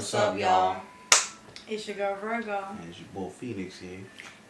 What's up, y'all? It's your girl Virgo. And it's your boy Phoenix here.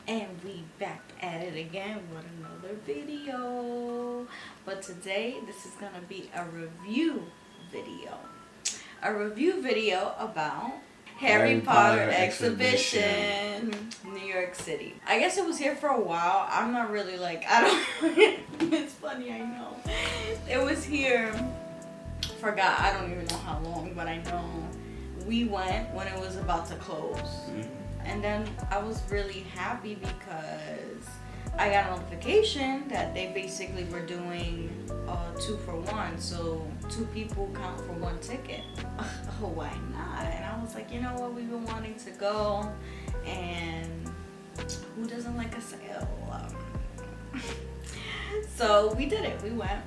And we back at it again with another video. But today, this is going to be a review video. A review video about Harry Potter exhibition, New York City. I guess it was here for a while. I'm not really it's funny, I know. It was here, forgot, I don't even know how long, but I know we went when it was about to close. Mm-hmm. And then I was really happy because I got a notification that they basically were doing 2 for 1. So 2 people count for 1 ticket. Oh, why not? And I was like, you know what? We've been wanting to go. And who doesn't like a sale? So we did it. We went.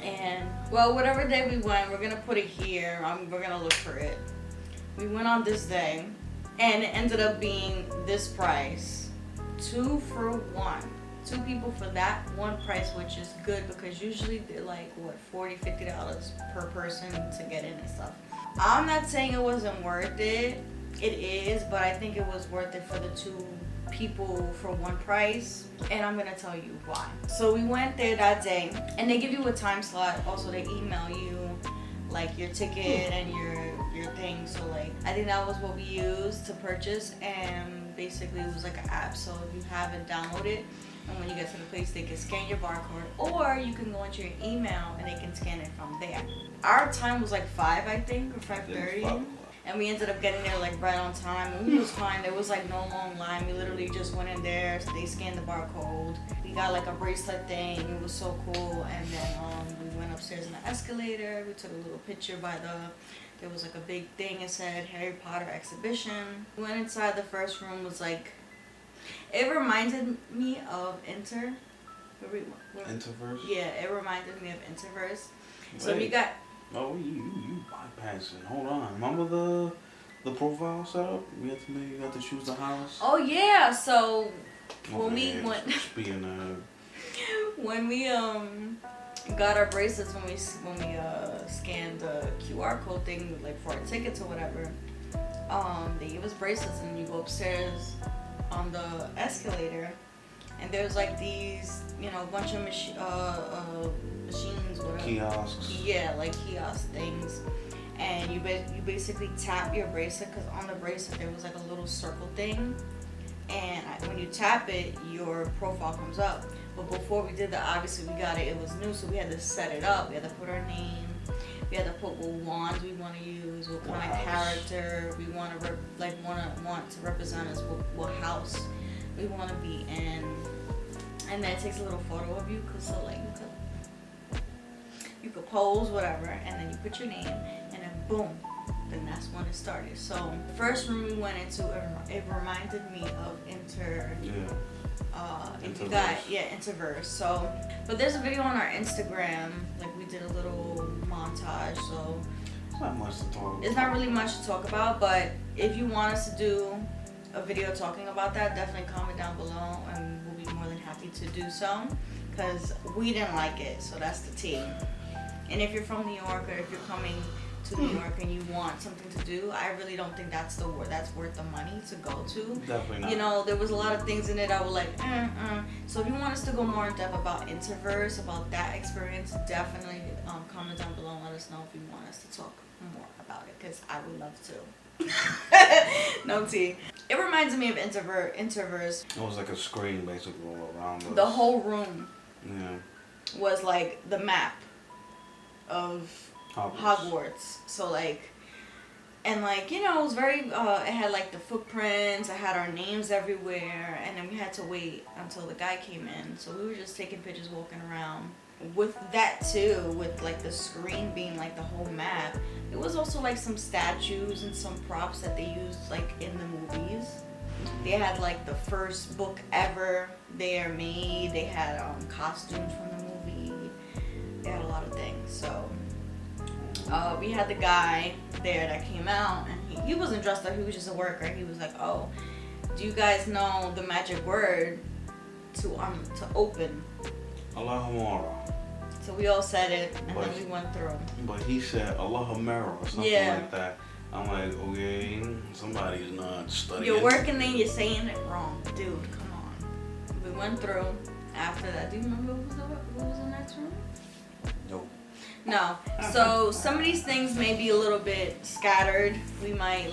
And, well, whatever day we went, we're going to put it here. We're going to look for it. We went on this day. And it ended up being this price. 2 for 1. 2 people for that one price, which is good because usually they're like, what, $40, $50 per person to get in and stuff. I'm not saying it wasn't worth it. It is, but I think it was worth it for the 2 people for 1 price. And I'm going to tell you why. So we went there that day, and they give you a time slot. Also, they email you like your ticket and your thing. So like, I think that was what we used to purchase, and basically it was like an app. So if you have it, download it, and when you get to the place, they can scan your barcode, or you can go into your email and they can scan it from there. Our time was like 5, I think, or 5:30, and we ended up getting there like right on time, and we was fine. There was like no long line. We literally just went in there, they scanned the barcode, we got like a bracelet thing. It was so cool. And then we went upstairs in the escalator. We took a little picture by there was like a big thing, it said Harry Potter exhibition. We went inside. The first room was like, it reminded me of Interverse? Yeah, it reminded me of Interverse. Wait. So we got... Oh, you bypassing. Hold on. Remember the profile setup? You had to choose the house? Oh, yeah. So when we okay, went... Speaking of... When we got our bracelets, when we scanned the QR code thing like for our tickets or whatever, they gave us bracelets, and you go upstairs on the escalator, and there's like these, a bunch of machines, whatever. Kiosks. Yeah, like kiosk things. And you basically tap your bracelet, because on the bracelet there was like a little circle thing, and when you tap it, your profile comes up. But before we did that, obviously we got it. It was new, so we had to set it up. We had to put our name. We had to put what wands we want to use, what kind of character we want to want to represent us, what house we want to be in, and then it takes a little photo of you, cause so like you could pose whatever, and then you put your name, and then boom, then that's when it started. So the first room we went into, it reminded me of Interverse. So, but there's a video on our Instagram, like we did a little montage. So it's not much to talk about. It's not really much to talk about, but if you want us to do a video talking about that, definitely comment down below, and we'll be more than happy to do so, because we didn't like it. So that's the tea. And if you're from New York, or if you're coming to New York and you want something to do, I really don't think that's worth the money to go to. Definitely not. There was a lot of things in it I was like, So if you want us to go more in depth about Interverse, about that experience, definitely comment down below and let us know if you want us to talk more about it, because I would love to. No tea. It reminds me of Interverse. It was like a screen basically all around us. The whole room was like the map of Hogwarts. So like, and like, it was very, it had like the footprints, it had our names everywhere, and then we had to wait until the guy came in. So we were just taking pictures, walking around. With that too, with like the screen being like the whole map, it was also like some statues and some props that they used like in the movies. They had like the first book ever there made. They had costumes from the movie. They had a lot of things. So we had the guy there that came out, and he wasn't dressed up, he was just a worker. He was like, oh, do you guys know the magic word to open? Allahumma. So we all said it, and then we went through. But he said Allahumma or something like that. I'm like, okay, somebody's not studying. You're working and you're saying it wrong, dude. Come on. We went through. After that, do you remember what was the next room? Nope. No. So some of these things may be a little bit scattered. We might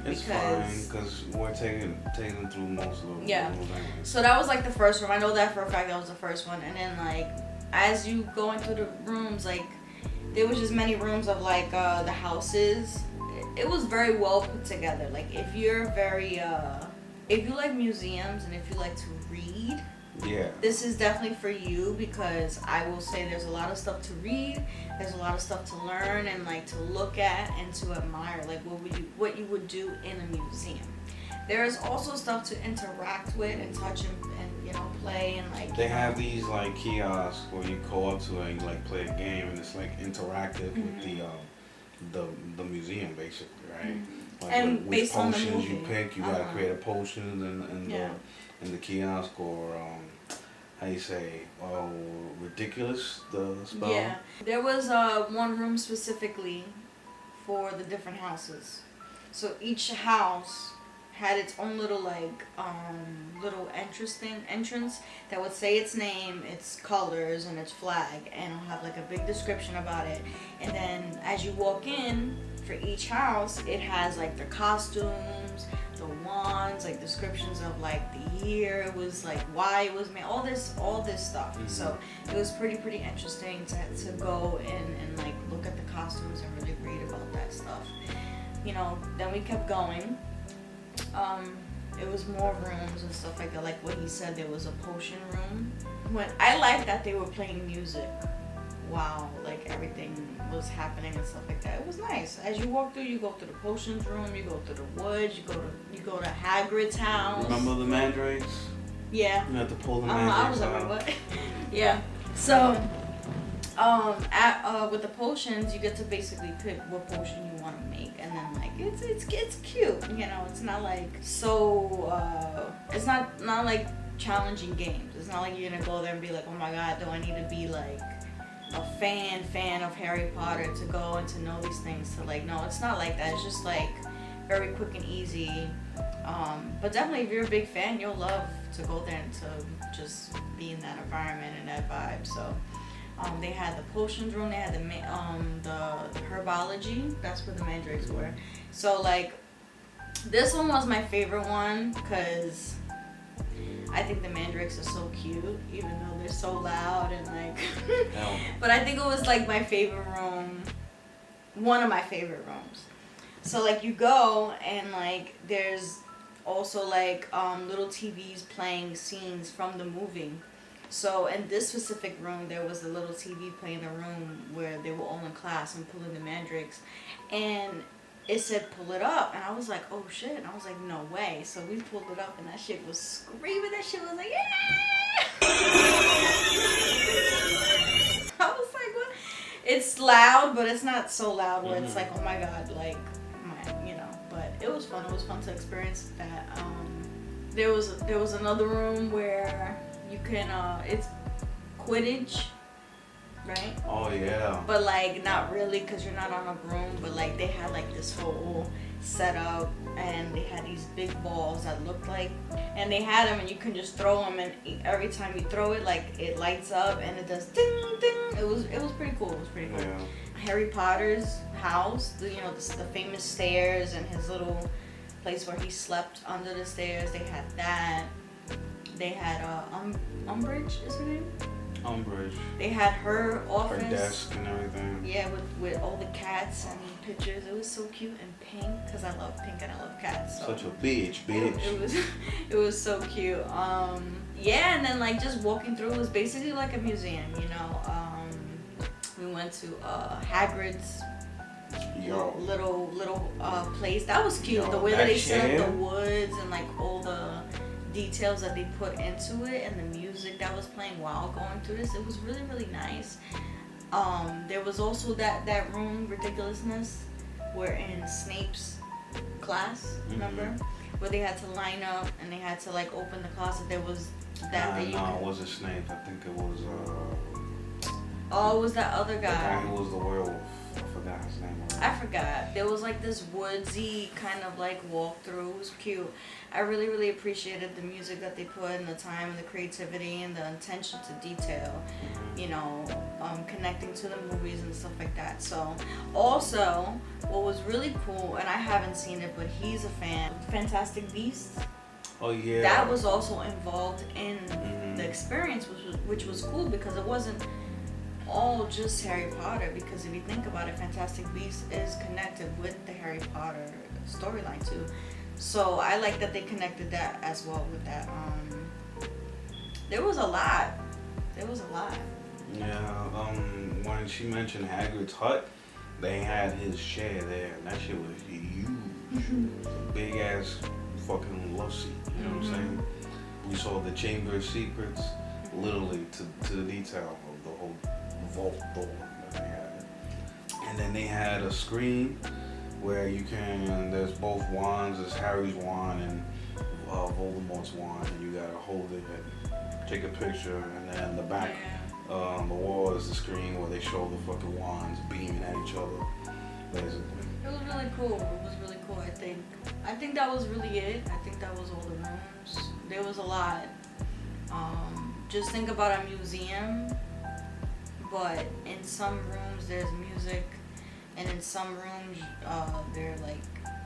It's fine because we're taking them through most of the yeah. things. So that was like the first room. I know that for a fact. That was the first one. And then like as you going through the rooms, like there was just many rooms of like the houses. It was very well put together. Like if you're very if you like museums and if you like to read. Yeah. This is definitely for you because I will say there's a lot of stuff to read, there's a lot of stuff to learn and like to look at and to admire, like what you would do in a museum. There is also stuff to interact with and touch and you know play and like. They have these like kiosks where you go up to and you like play a game and it's like interactive with the museum basically, right? Like and which based on the potions movie. you pick, you gotta create a potion in the kiosk or how you say ridiculous the spell. Yeah, there was one room specifically for the different houses. So each house had its own little like little entrance that would say its name, its colors, and its flag, and it'll have like a big description about it. And then as you walk in for each house, it has like the costumes, the wands, like descriptions of like the year it was, like why it was made, all this stuff. Mm-hmm. So it was pretty interesting to go in and like look at the costumes and really read about that stuff. You know, then we kept going. It was more rooms and stuff like that. Like what he said, there was a potion room. When I liked that they were playing music while like everything was happening and stuff like that. It was nice. As you walk through, you go through the potions room, you go through the woods, you go to Hagrid's house. Remember the mandrakes? Yeah. You had to pull the I mandrakes was like, out. what? Yeah. So, with the potions, you get to basically pick what potion you want to make, and then like it's cute. You know, it's not like it's not like challenging games. It's not like you're gonna go there and be like, oh my god, do I need to be like a fan of Harry Potter to go and to know these things? To like, no, it's not like that. It's just like very quick and easy. But definitely, if you're a big fan, you'll love to go there and to just be in that environment and that vibe. So. They had the potions room. They had the herbology. That's where the mandrakes were. So like, this one was my favorite one because I think the mandrakes are so cute, even though they're so loud and like. But I think it was like my favorite room, one of my favorite rooms. So like you go and like there's also like little TVs playing scenes from the movie. So in this specific room, there was a little TV playing in the room where they were all in class and pulling the mandrakes, and it said pull it up, and I was like, oh shit, and I was like, no way. So we pulled it up, and that shit was screaming. That shit was like, yeah. I was like, what? It's loud, but it's not so loud where it's like, oh my god, like, you know. But it was fun. It was fun to experience that. There was another room where. You can, it's Quidditch, right? Oh yeah. But like not really, cause you're not on a broom. But like they had like this whole setup, and they had these big balls that looked like, and they had them, and you can just throw them, and every time you throw it, like it lights up and it does ding ding. It was pretty cool. It was pretty cool. Yeah. Harry Potter's house, the famous stairs and his little place where he slept under the stairs. They had that. They had Umbridge, is her name? Umbridge. They had her office. Her desk and everything. Yeah, with all the cats and pictures. It was so cute and pink, because I love pink and I love cats. So. Such a bitch. It was so cute. Yeah, and then like just walking through was basically like a museum, you know. We went to Hagrid's little place. That was cute. The way that they set up the woods and like all the details that they put into it and the music that was playing while going through this, it was really nice. There was also that room ridiculousness where in Snape's class, remember, where they had to line up and they had to like open the closet. There was that it wasn't Snape. I think it was oh, it was that other guy. The guy who was the werewolf. I forgot his name already. I forgot. There was like this woodsy kind of like walkthrough. It was cute. I really, really appreciated the music that they put and the time and the creativity and the attention to detail, you know, connecting to the movies and stuff like that. So also what was really cool, and I haven't seen it, but he's a fan, Fantastic Beasts. Oh yeah. That was also involved in the experience, which was cool because it wasn't all just Harry Potter, because if you think about it, Fantastic Beasts is connected with the Harry Potter storyline too. So I like that they connected that as well with that. There was a lot. Yeah, when she mentioned Hagrid's hut, they had his chair there, and that shit was huge. Big ass fucking love seat, you know what I'm saying? We saw the Chamber of Secrets, literally to the detail of the whole vault door that they had. And then they had a screen where there's both wands, there's Harry's wand and Voldemort's wand, and you gotta hold it and take a picture, and then the back, the wall is the screen where they show the fucking wands beaming at each other, basically. It was really cool. I think that was really it. I think that was all the rooms. There was a lot. Just think about a museum, but in some rooms there's music, and in some rooms there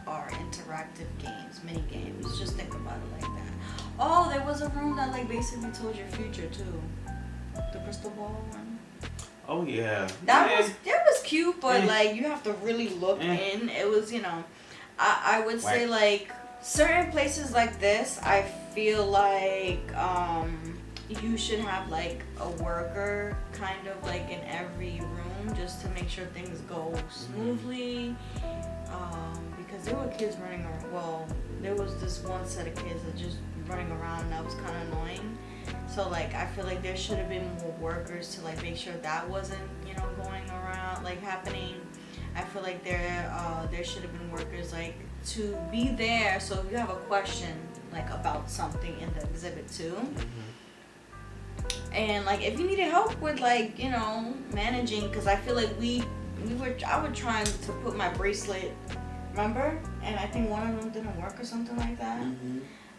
are interactive games, mini games. Just think about it like that. Oh, there was a room that like basically told your future too. The crystal ball one. Oh yeah. That was cute, but like you have to really look in. It was, I would say like certain places like this, I feel like you should have like a worker kind of like in every room just to make sure things go smoothly. Because there were kids running around. Well, there was this one set of kids that just running around, and that was kind of annoying. So like I feel like there should have been more workers to like make sure that wasn't going around like happening. I feel like there should have been workers like to be there, so if you have a question like about something in the exhibit too, and like if you needed help with like managing, because I feel like I was trying to put my bracelet, remember, and I think one of them didn't work or something like that.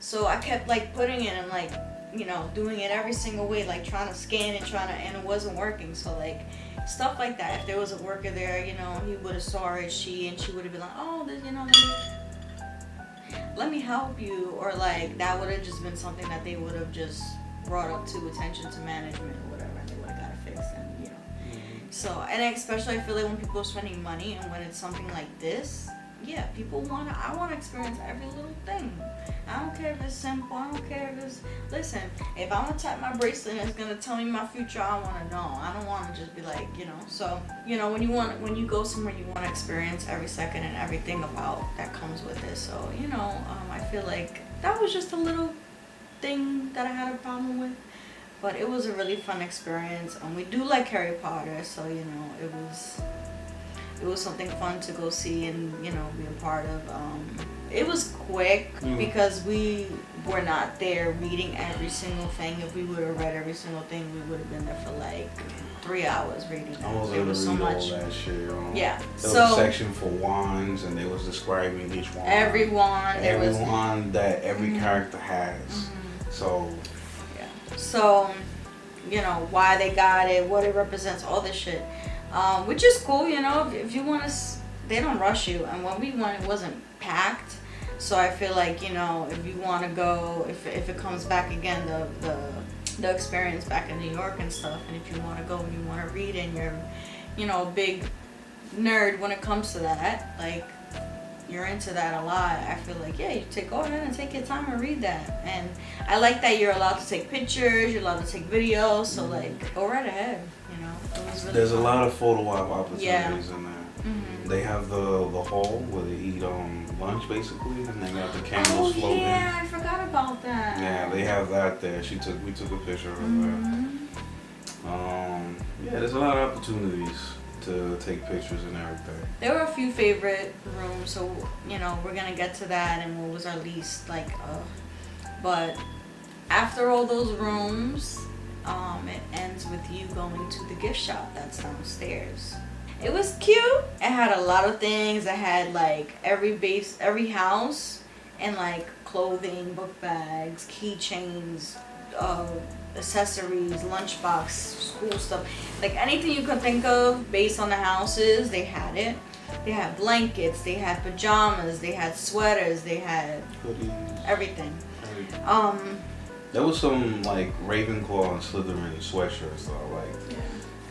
So I kept like putting it and like doing it every single way, like trying to scan it, and it wasn't working. So like stuff like that. If there was a worker there, he would have saw it, she would have been like, oh, this, let me help you, or like that would have just been something that they would have just brought up to attention to management or whatever, and they would have got it fixed. And so, and especially I feel like when people are spending money and when it's something like this, yeah, I want to experience every little thing. I don't care if it's simple. I don't care if it's, listen, if I'm going to tap my bracelet and it's going to tell me my future, I want to know. I don't want to just be like, So, when you go somewhere, you want to experience every second and everything about that comes with it. So, I feel like that was just a little thing that I had a problem with. But it was a really fun experience. And we do like Harry Potter, so, it was something fun to go see and, be a part of. It was quick because we were not there reading every single thing. If we would have read every single thing, we would have been there for like 3 hours reading that. I was able to read all that shit. Yeah. There was a section for wands, and they was describing each wand. Every wand. Wand that every character has. So. Yeah. So, why they got it, what it represents, all this shit. Which is cool, if you want to, they don't rush you. And when we went, it wasn't packed. So I feel like, if you want to go, if it comes back again, the experience back in New York and stuff, and if you want to go and you want to read and you're, a big nerd when it comes to that, like, you're into that a lot, I feel like, yeah, go ahead and take your time and read that. And I like that you're allowed to take pictures, you're allowed to take videos, so like, go right ahead, It was really There's fun. a lot of photo op opportunities in there. They have the hall where they eat lunch basically, and they got the candles floating. Yeah, I forgot about that. Yeah, they have that there. We took a picture of that. Yeah, there's a lot of opportunities to take pictures and everything. There were a few favorite rooms, so we're gonna get to that and what was our least but after all those rooms, it ends with you going to the gift shop that's downstairs. It was cute. It had a lot of things. It had like every house, and like clothing, book bags, keychains, accessories, lunchbox, school stuff, like anything you could think of based on the houses. They had it. They had blankets. They had pajamas. They had sweaters. They had Hoodies. everything. There was some like Ravenclaw and Slytherin sweatshirts that I liked. Yeah.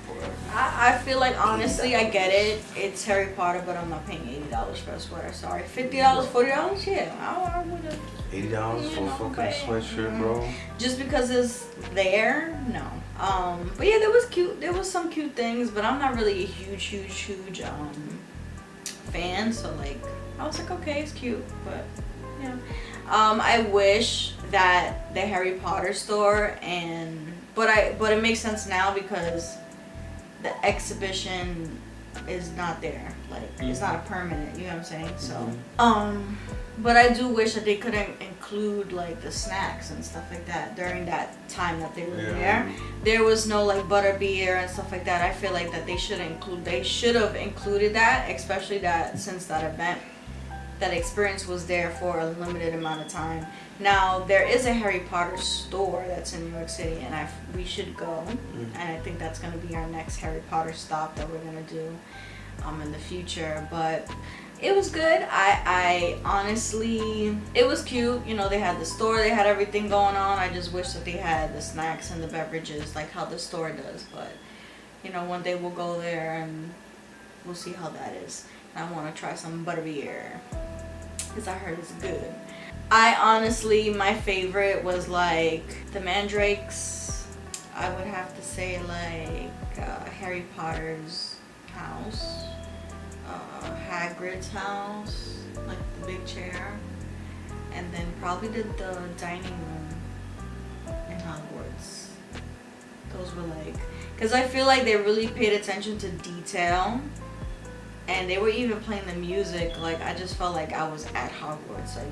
Whatever. I feel like honestly I get it. It's Harry Potter, but I'm not paying $80 for a sweater. Sorry, $50, $40. Yeah, I would have. $80 for a fucking sweatshirt, bro. Just because it's there, no. But yeah, there was cute. There was some cute things, but I'm not really a huge fan. So like, I was like, okay, it's cute, but yeah. I wish that the Harry Potter store but it makes sense now because the exhibition is not there. Like it's not a permanent, you know what I'm saying? So but I do wish that they could include like the snacks and stuff like that during that time that they were there. There was no like butterbeer and stuff like that. I feel like that they should have included that, especially that since that experience was there for a limited amount of time. Now there is a Harry Potter store that's in New York City, and we should go. And I think that's gonna be our next Harry Potter stop that we're gonna do in the future. But it was good. I honestly, it was cute. You know, they had the store, they had everything going on. I just wish that they had the snacks and the beverages like how the store does. But you know, one day we'll go there and we'll see how that is. I want to try some butterbeer because I heard it's good. I honestly, my favorite was like the mandrakes. I would have to say like Harry Potter's house, Hagrid's house, like the big chair, and then probably the dining room in Hogwarts. Those were like, because I feel like they really paid attention to detail. And they were even playing the music. Like I just felt like I was at Hogwarts. Like,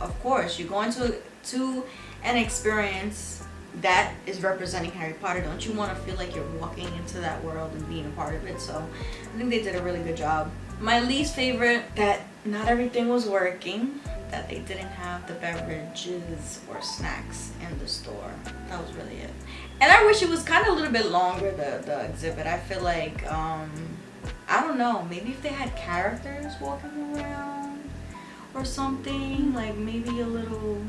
of course, you're going to an experience that is representing Harry Potter. Don't you want to feel like you're walking into that world and being a part of it? So I think they did a really good job. My least favorite, that not everything was working. That they didn't have the beverages or snacks in the store. That was really it. And I wish it was kind of a little bit longer. The exhibit. I feel like. I don't know, maybe if they had characters walking around or something, like maybe a little,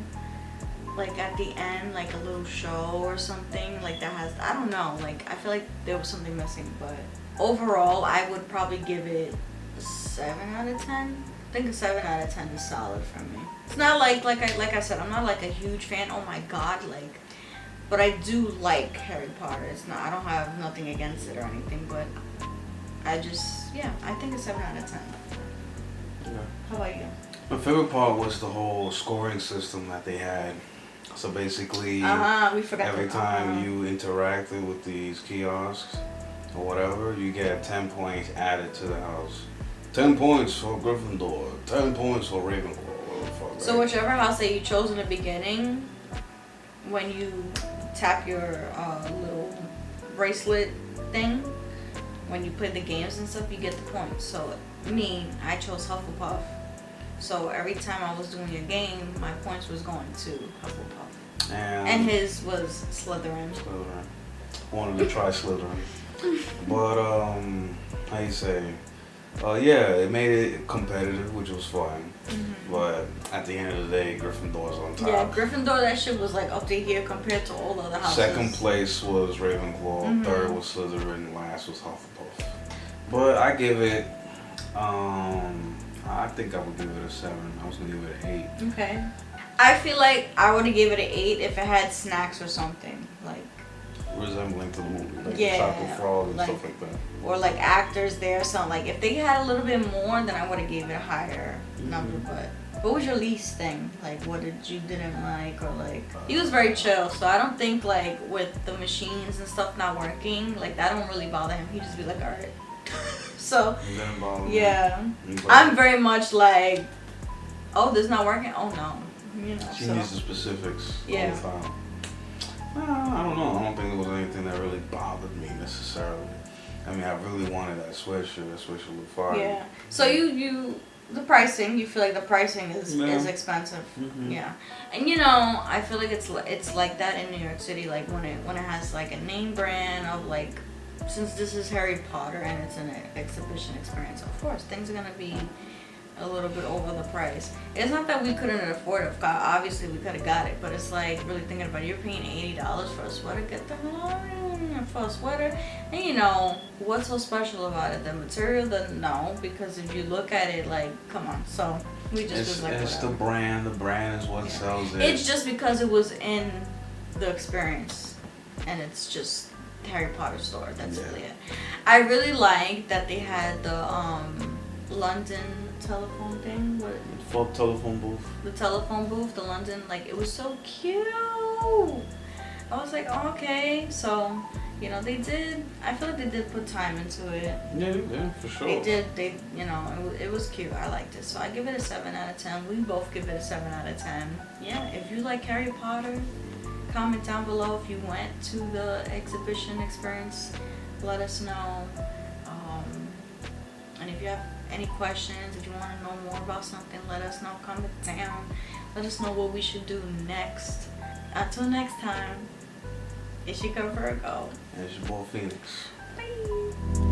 like at the end, like a little show or something, like that has, I don't know, like I feel like there was something missing, but overall I would probably give it a 7 out of 10. I think a 7 out of 10 is solid for me. It's not like I said, I'm not like a huge fan, oh my god, like, but I do like Harry Potter. It's not, I don't have nothing against it or anything, but I think it's 7 out of 10. Yeah. How about you? My favorite part was the whole scoring system that they had. So basically, we forgot every time you interacted with these kiosks or whatever, you get 10 points added to the house. 10 points for Gryffindor, 10 points for Ravenclaw. Whatever the fuck, right? So whichever house that you chose in the beginning, when you tap your little bracelet thing, when you play the games and stuff, you get the points. So me, I chose Hufflepuff. So every time I was doing a game, my points was going to Hufflepuff. And his was Slytherin. Wanted to try Slytherin. But, how you say? Yeah, it made it competitive, which was fun. But at the end of the day, Gryffindor's on top. Yeah, Gryffindor, that shit was like up to here compared to all other houses. Second place was Ravenclaw, third was Slytherin, last was Hufflepuff. But I give it, I think I would give it a 7. I was gonna give it an 8. Okay. I feel like I would have gave it an 8 if it had snacks or something, like resembling to the movie, like yeah, chocolate frog and like, stuff like that. Or like actors there, something like if they had a little bit more, then I would have gave it a higher number. But what was your least thing? Like what didn't like, or like he was very chill, so I don't think like with the machines and stuff not working, like that don't really bother him. He'd just be like, all right. So yeah, I'm very much like, oh, this not working. Oh no, you know. She needs the specifics all the time. I don't know. I don't think there was anything that really bothered me necessarily. I mean, I really wanted that sweatshirt. That sweatshirt looked fire. Yeah. So the pricing, you feel like the pricing is expensive. Mm-hmm. Yeah. And I feel like it's like that in New York City, like when it has like a name brand of like, since this is Harry Potter and it's an exhibition experience, of course things are gonna be a little bit over the price. It's not that we couldn't afford it. Obviously we could have got it, but it's like really thinking about it, you're paying $80 for a sweater. Get the hell out of here for a sweater. And what's so special about it? The material? No, because if you look at it, like, come on. So we just was like, it's the brand. The brand is what sells it. It's just because it was in the experience, and it's just Harry Potter store. That's really it. I really like that they had the London telephone thing. Full telephone booth. The telephone booth, the London, like it was so cute. I was like, oh, okay. So, they did. I feel like they did put time into it. Yeah, for sure. They did. It was cute. I liked it. So I give it a 7 out of 10. We both give it a 7 out of 10. Yeah. If you like Harry Potter, comment down below if you went to the exhibition experience. Let us know. And if you have any questions, if you want to know more about something, let us know. Comment down. Let us know what we should do next. Until next time, it's your girl Virgo. And it's your boy Phoenix. Bye.